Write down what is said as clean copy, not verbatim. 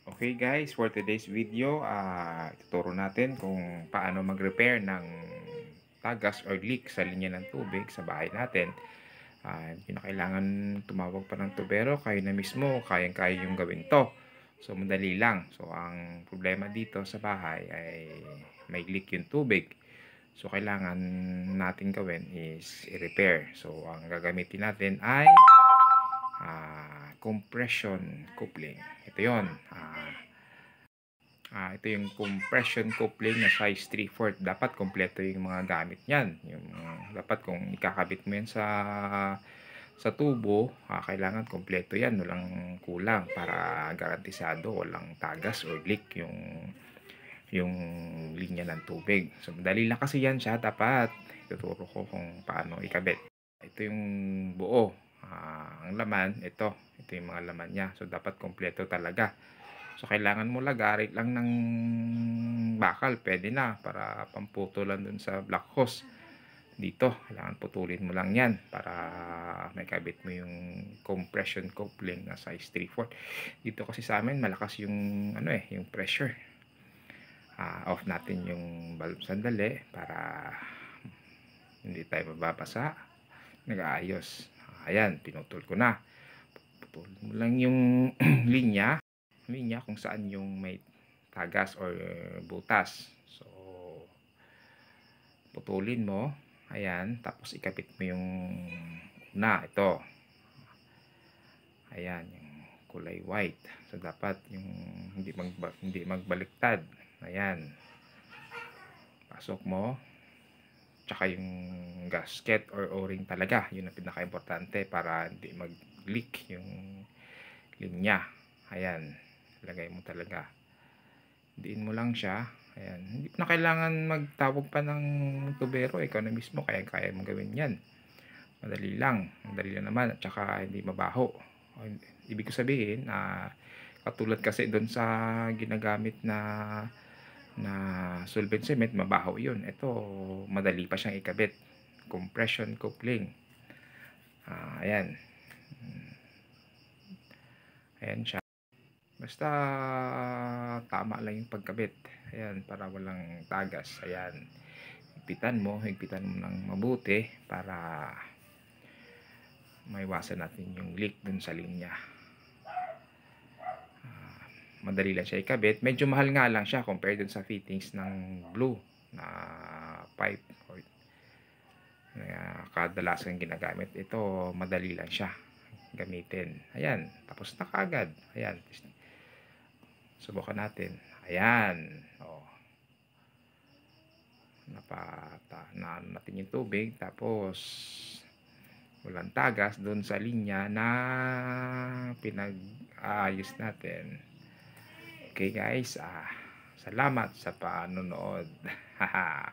Okay guys, for today's video, ituturo natin kung paano mag-repair ng tagas or leak sa linya ng tubig sa bahay natin. Hindi na kailangan tumawag pa ng tubero, kayo na mismo, kayang-kaya yung gawin to. So madali lang. So ang problema dito sa bahay ay may leak yung tubig. So kailangan natin gawin is i-repair. So ang gagamitin natin ay compression coupling. Ito yon. Ito yung compression coupling na size 3/4. Dapat kompleto yung mga gamit niyan. Dapat kung ikakabit mo yan sa tubo, kailangan kompleto yan. Walang kulang para garantisado walang tagas or leak yung linya ng tubig. So madali lang kasi yan siya. Dapat ituturo ko kung paano ikabit. Ito yung buo. Ang laman, ito yung mga laman niya. So dapat kompleto talaga. So kailangan mo lagarit lang ng bakal, pwede na para pamputulan dun sa black hose. Dito, kailangan putulin mo lang yan para may kabit mo yung compression coupling na size 3/4. Dito kasi sa amin malakas yung yung pressure. Off natin yung valve sandali para hindi tayo mababasa. Nag-aayos. Ayan, pinutol ko na. Putulin mo lang yung linya kung saan yung may tagas or butas. So putulin mo, ayan, tapos ikapit mo yung ito, ayan, yung kulay white. So dapat yung hindi magbaliktad. Ayan, pasok mo, tsaka yung gasket or o-ring talaga, yun ang pinaka importante para hindi mag leak yung linya. Ayan, lagay mo talaga, diin mo lang siya. Ayan, hindi na kailangan magtawag pa ng tubero, ikaw na mismo kaya mong gawin yan. Madali lang naman, at saka hindi mabaho. Ibig ko sabihin, katulad kasi doon sa ginagamit na solvent cement, mabaho yun. Ito madali pa siyang ikabit, compression coupling. Ayan siya. Basta tama lang yung pagkabit. Ayan, para walang tagas. Ayan, higpitan mo ng mabuti para maiwasan natin yung leak dun sa linya. Madali lang siya ikabit. Medyo mahal nga lang siya compared dun sa fittings ng blue na pipe or kadalasan ginagamit. Ito madali lang siya gamitin. Ayan, tapos na kaagad. Ayan, subukan natin. Ayan, na natin yung tubig, tapos walang tagas doon sa linya na pinag-ayos natin. Okay guys, salamat sa panonood. Haha.